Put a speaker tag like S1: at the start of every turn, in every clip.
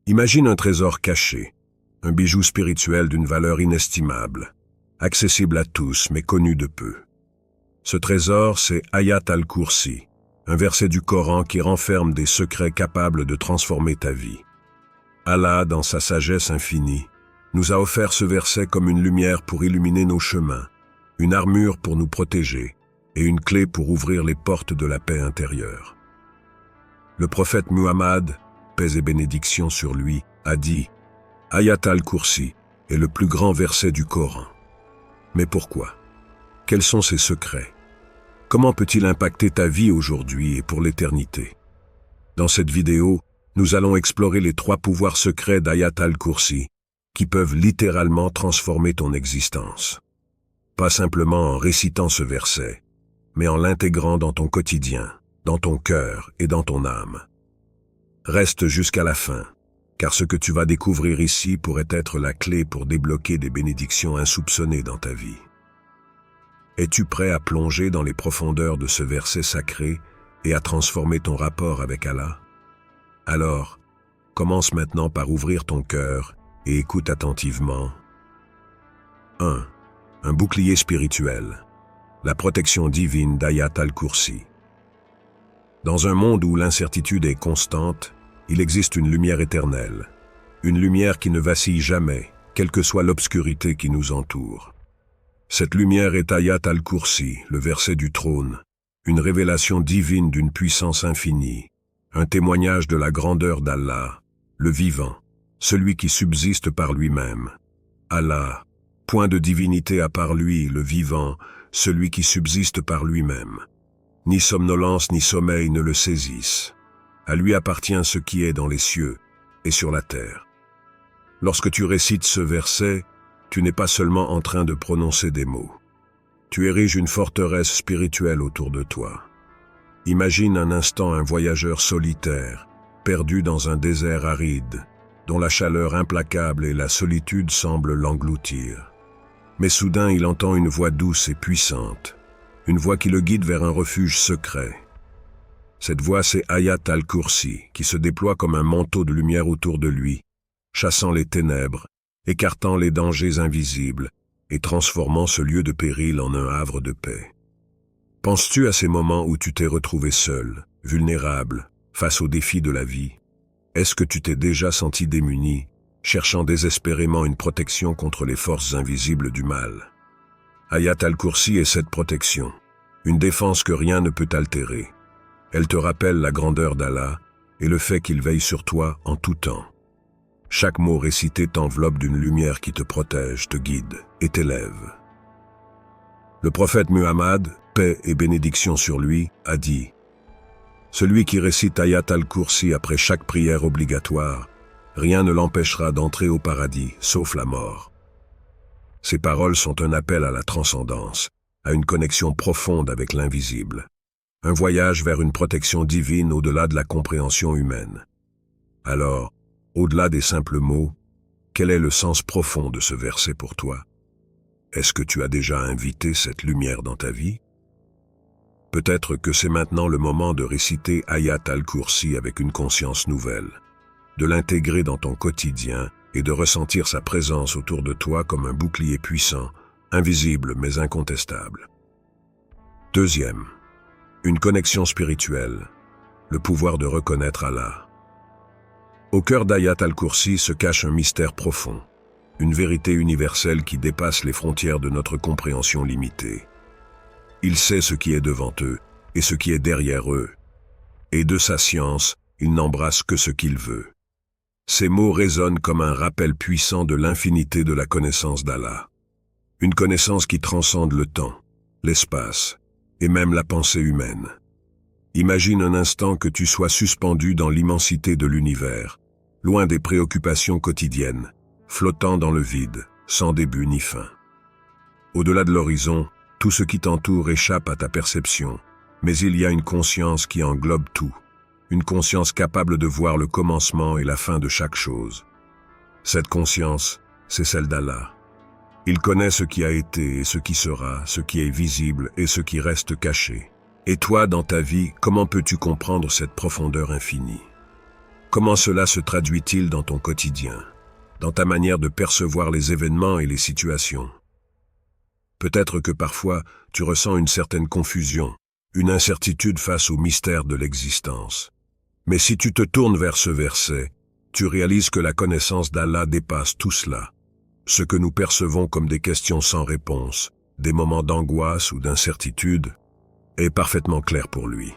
S1: Imagine un trésor caché, un bijou spirituel d'une valeur inestimable, accessible à tous mais connu de peu. Ce trésor, c'est Ayat al-Kursi, un verset du Coran qui renferme des secrets capables de transformer ta vie. Allah, dans sa sagesse infinie, nous a offert ce verset comme une lumière pour illuminer nos chemins, une armure pour nous protéger et une clé pour ouvrir les portes de la paix intérieure. Le prophète Muhammad, paix et bénédiction sur lui, a dit « Ayat al-Kursi est le plus grand verset du Coran ». Mais pourquoi? Quels sont ses secrets? Comment peut-il impacter ta vie aujourd'hui et pour l'éternité? Dans cette vidéo, nous allons explorer les 3 pouvoirs secrets d'Ayat al-Kursi qui peuvent littéralement transformer ton existence. Pas simplement en récitant ce verset, mais en l'intégrant dans ton quotidien, dans ton cœur et dans ton âme. Reste jusqu'à la fin, car ce que tu vas découvrir ici pourrait être la clé pour débloquer des bénédictions insoupçonnées dans ta vie. Es-tu prêt à plonger dans les profondeurs de ce verset sacré et à transformer ton rapport avec Allah? Alors, commence maintenant par ouvrir ton cœur et écoute attentivement. 1. Un bouclier spirituel. La protection divine d'Ayat al-Kursi. Dans un monde où l'incertitude est constante, il existe une lumière éternelle, une lumière qui ne vacille jamais, quelle que soit l'obscurité qui nous entoure. Cette lumière est Ayat al-Kursi, le verset du trône, une révélation divine d'une puissance infinie, un témoignage de la grandeur d'Allah, le vivant, celui qui subsiste par lui-même. Allah, point de divinité à part lui, le vivant, celui qui subsiste par lui-même. Ni somnolence ni sommeil ne le saisissent. À lui appartient ce qui est dans les cieux et sur la terre. Lorsque tu récites ce verset, tu n'es pas seulement en train de prononcer des mots. Tu ériges une forteresse spirituelle autour de toi. Imagine un instant un voyageur solitaire, perdu dans un désert aride, dont la chaleur implacable et la solitude semblent l'engloutir. Mais soudain, il entend une voix douce et puissante, une voix qui le guide vers un refuge secret. Cette voix, c'est Ayat al-Kursi, qui se déploie comme un manteau de lumière autour de lui, chassant les ténèbres, écartant les dangers invisibles et transformant ce lieu de péril en un havre de paix. Penses-tu à ces moments où tu t'es retrouvé seul, vulnérable, face aux défis de la vie? Est-ce que tu t'es déjà senti démuni, cherchant désespérément une protection contre les forces invisibles du mal? Ayat al-Kursi est cette protection, une défense que rien ne peut altérer. Elle te rappelle la grandeur d'Allah et le fait qu'il veille sur toi en tout temps. Chaque mot récité t'enveloppe d'une lumière qui te protège, te guide et t'élève. Le prophète Muhammad, paix et bénédiction sur lui, a dit « Celui qui récite Ayat al-Kursi après chaque prière obligatoire, rien ne l'empêchera d'entrer au paradis, sauf la mort. » Ces paroles sont un appel à la transcendance, à une connexion profonde avec l'invisible, un voyage vers une protection divine au-delà de la compréhension humaine. Alors, au-delà des simples mots, quel est le sens profond de ce verset pour toi? Est-ce que tu as déjà invité cette lumière dans ta vie? Peut-être que c'est maintenant le moment de réciter Ayat al-Kursi avec une conscience nouvelle, de l'intégrer dans ton quotidien et de ressentir sa présence autour de toi comme un bouclier puissant, invisible mais incontestable. 2. Une connexion spirituelle, le pouvoir de reconnaître Allah. Au cœur d'Ayat al-Kursi se cache un mystère profond, une vérité universelle qui dépasse les frontières de notre compréhension limitée. Il sait ce qui est devant eux et ce qui est derrière eux, et de sa science, il n'embrasse que ce qu'il veut. Ces mots résonnent comme un rappel puissant de l'infinité de la connaissance d'Allah. Une connaissance qui transcende le temps, l'espace et même la pensée humaine. Imagine un instant que tu sois suspendu dans l'immensité de l'univers, loin des préoccupations quotidiennes, flottant dans le vide, sans début ni fin. Au-delà de l'horizon, tout ce qui t'entoure échappe à ta perception, mais il y a une conscience qui englobe tout, une conscience capable de voir le commencement et la fin de chaque chose. Cette conscience, c'est celle d'Allah. Il connaît ce qui a été et ce qui sera, ce qui est visible et ce qui reste caché. Et toi, dans ta vie, comment peux-tu comprendre cette profondeur infinie? Comment cela se traduit-il dans ton quotidien, dans ta manière de percevoir les événements et les situations? Peut-être que parfois, tu ressens une certaine confusion, une incertitude face au mystère de l'existence. Mais si tu te tournes vers ce verset, tu réalises que la connaissance d'Allah dépasse tout cela. Ce que nous percevons comme des questions sans réponse, des moments d'angoisse ou d'incertitude, est parfaitement clair pour lui.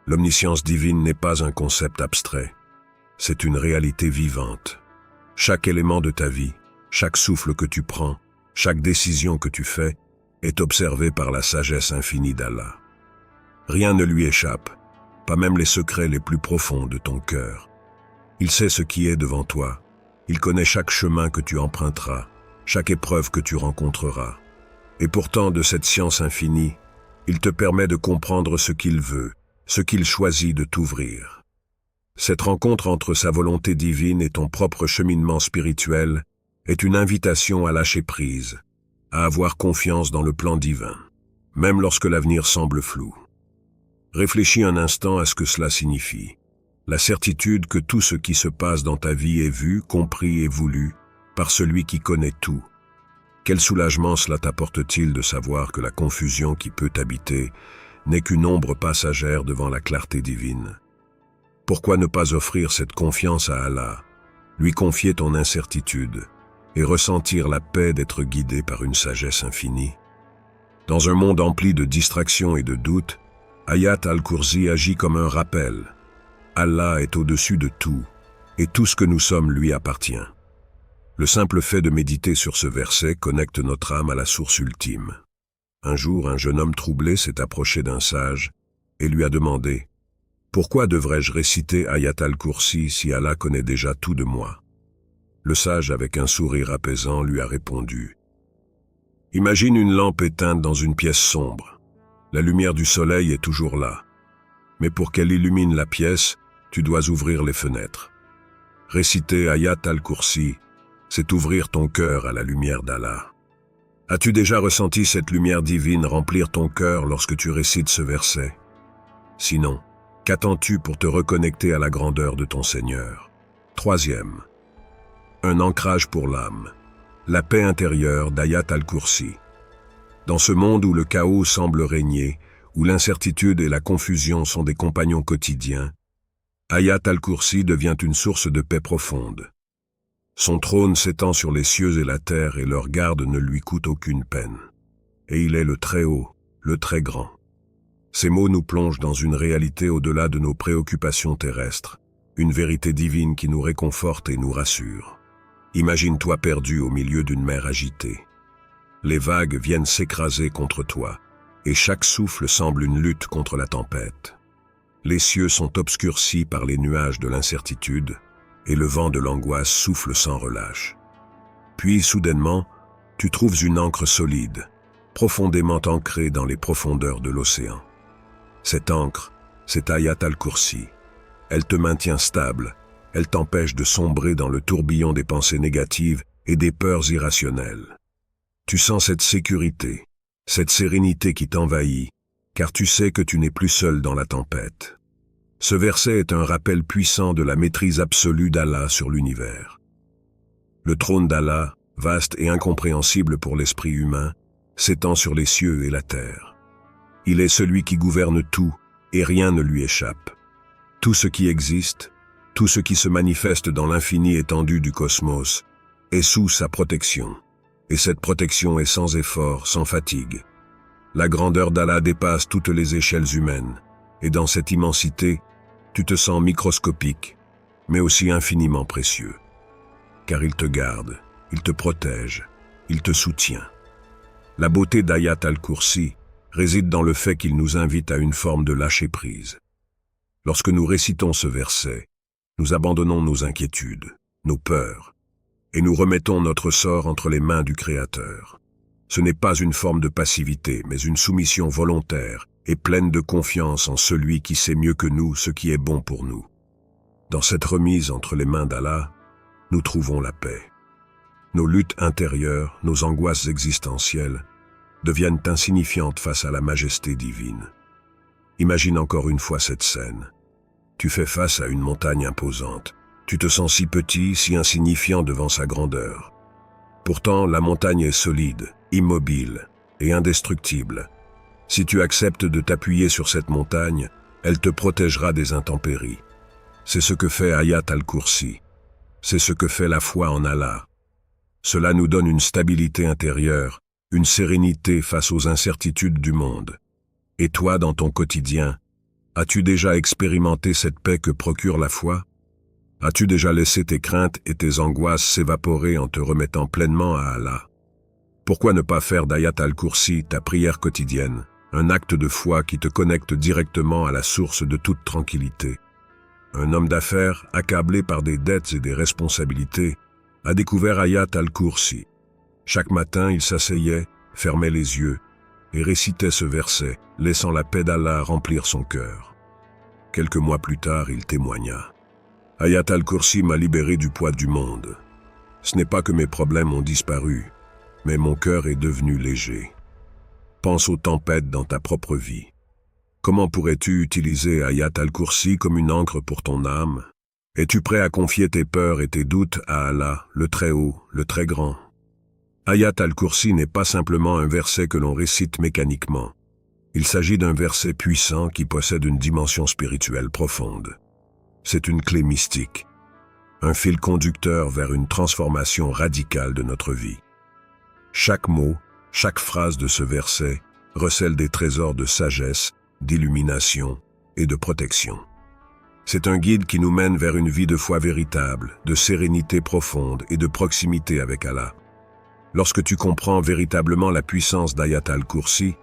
S1: L'omniscience divine n'est pas un concept abstrait, c'est une réalité vivante. Chaque élément de ta vie, chaque souffle que tu prends, chaque décision que tu fais, est observé par la sagesse infinie d'Allah. Rien ne lui échappe, pas même les secrets les plus profonds de ton cœur. Il sait ce qui est devant toi, il connaît chaque chemin que tu emprunteras, chaque épreuve que tu rencontreras. Et pourtant, de cette science infinie, il te permet de comprendre ce qu'il veut, ce qu'il choisit de t'ouvrir. Cette rencontre entre sa volonté divine et ton propre cheminement spirituel est une invitation à lâcher prise, à avoir confiance dans le plan divin, même lorsque l'avenir semble flou. Réfléchis un instant à ce que cela signifie. La certitude que tout ce qui se passe dans ta vie est vu, compris et voulu par celui qui connaît tout. Quel soulagement cela t'apporte-t-il de savoir que la confusion qui peut t'habiter n'est qu'une ombre passagère devant la clarté divine? Pourquoi ne pas offrir cette confiance à Allah, lui confier ton incertitude et ressentir la paix d'être guidé par une sagesse infinie? Dans un monde empli de distractions et de doutes, Ayat al-Kursi agit comme un rappel. Allah est au-dessus de tout, et tout ce que nous sommes lui appartient. Le simple fait de méditer sur ce verset connecte notre âme à la source ultime. Un jour, un jeune homme troublé s'est approché d'un sage et lui a demandé « Pourquoi devrais-je réciter Ayat al-Kursi si Allah connaît déjà tout de moi ?» Le sage, avec un sourire apaisant, lui a répondu « Imagine une lampe éteinte dans une pièce sombre. La lumière du soleil est toujours là. Mais pour qu'elle illumine la pièce, tu dois ouvrir les fenêtres. Réciter Ayat al-Kursi, c'est ouvrir ton cœur à la lumière d'Allah. As-tu déjà ressenti cette lumière divine remplir ton cœur lorsque tu récites ce verset? Sinon, qu'attends-tu pour te reconnecter à la grandeur de ton Seigneur? Troisième, un ancrage pour l'âme, la paix intérieure d'Ayat al-Kursi. Dans ce monde où le chaos semble régner, où l'incertitude et la confusion sont des compagnons quotidiens, Ayat al-Kursi devient une source de paix profonde. Son trône s'étend sur les cieux et la terre et leur garde ne lui coûte aucune peine. Et il est le très haut, le très grand. Ces mots nous plongent dans une réalité au-delà de nos préoccupations terrestres, une vérité divine qui nous réconforte et nous rassure. Imagine-toi perdu au milieu d'une mer agitée. Les vagues viennent s'écraser contre toi, et chaque souffle semble une lutte contre la tempête. Les cieux sont obscurcis par les nuages de l'incertitude, et le vent de l'angoisse souffle sans relâche. Puis, soudainement, tu trouves une ancre solide, profondément ancrée dans les profondeurs de l'océan. Cette ancre, c'est Ayat al-Kursi. Elle te maintient stable, elle t'empêche de sombrer dans le tourbillon des pensées négatives et des peurs irrationnelles. Tu sens cette sécurité, cette sérénité qui t'envahit, car tu sais que tu n'es plus seul dans la tempête. Ce verset est un rappel puissant de la maîtrise absolue d'Allah sur l'univers. Le trône d'Allah, vaste et incompréhensible pour l'esprit humain, s'étend sur les cieux et la terre. Il est celui qui gouverne tout, et rien ne lui échappe. Tout ce qui existe, tout ce qui se manifeste dans l'infini étendue du cosmos, est sous sa protection. Et cette protection est sans effort, sans fatigue. La grandeur d'Allah dépasse toutes les échelles humaines, et dans cette immensité, tu te sens microscopique, mais aussi infiniment précieux. Car il te garde, il te protège, il te soutient. La beauté d'Ayat al-Kursi réside dans le fait qu'il nous invite à une forme de lâcher-prise. Lorsque nous récitons ce verset, nous abandonnons nos inquiétudes, nos peurs, et nous remettons notre sort entre les mains du Créateur. Ce n'est pas une forme de passivité, mais une soumission volontaire et pleine de confiance en celui qui sait mieux que nous ce qui est bon pour nous. Dans cette remise entre les mains d'Allah, nous trouvons la paix. Nos luttes intérieures, nos angoisses existentielles, deviennent insignifiantes face à la majesté divine. Imagine encore une fois cette scène. tu fais face à une montagne imposante. Tu te sens si petit, si insignifiant devant sa grandeur. Pourtant, la montagne est solide, immobile et indestructible. Si tu acceptes de t'appuyer sur cette montagne, elle te protégera des intempéries. C'est ce que fait Ayat al-Kursi. C'est ce que fait la foi en Allah. Cela nous donne une stabilité intérieure, une sérénité face aux incertitudes du monde. Et toi, dans ton quotidien, as-tu déjà expérimenté cette paix que procure la foi? As-tu déjà laissé tes craintes et tes angoisses s'évaporer en te remettant pleinement à Allah? Pourquoi ne pas faire d'Ayat al-Kursi ta prière quotidienne, un acte de foi qui te connecte directement à la source de toute tranquillité? Un homme d'affaires, accablé par des dettes et des responsabilités, a découvert Ayat al-Kursi. Chaque matin, il s'asseyait, fermait les yeux et récitait ce verset, laissant la paix d'Allah remplir son cœur. Quelques mois plus tard, il témoigna. Ayat al-Kursi m'a libéré du poids du monde. Ce n'est pas que mes problèmes ont disparu, mais mon cœur est devenu léger. Pense aux tempêtes dans ta propre vie. Comment pourrais-tu utiliser Ayat al-Kursi comme une encre pour ton âme? Es-tu prêt à confier tes peurs et tes doutes à Allah, le Très-Haut, le Très-Grand? Ayat al-Kursi n'est pas simplement un verset que l'on récite mécaniquement. Il s'agit d'un verset puissant qui possède une dimension spirituelle profonde. C'est une clé mystique, un fil conducteur vers une transformation radicale de notre vie. Chaque mot, chaque phrase de ce verset recèle des trésors de sagesse, d'illumination et de protection. C'est un guide qui nous mène vers une vie de foi véritable, de sérénité profonde et de proximité avec Allah. Lorsque tu comprends véritablement la puissance d'Ayat al-Kursi,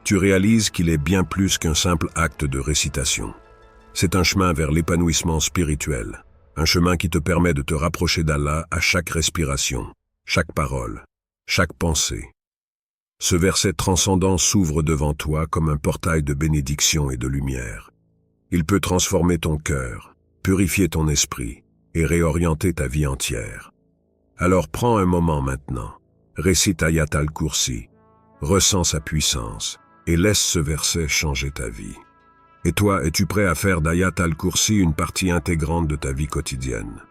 S1: tu réalises qu'il est bien plus qu'un simple acte de récitation. C'est un chemin vers l'épanouissement spirituel, un chemin qui te permet de te rapprocher d'Allah à chaque respiration, chaque parole, chaque pensée. Ce verset transcendant s'ouvre devant toi comme un portail de bénédiction et de lumière. Il peut transformer ton cœur, purifier ton esprit et réorienter ta vie entière. Alors prends un moment maintenant, récite Ayat al-Kursi, ressens sa puissance et laisse ce verset changer ta vie. Et toi, es-tu prêt à faire d'Ayat al-Kursi une partie intégrante de ta vie quotidienne?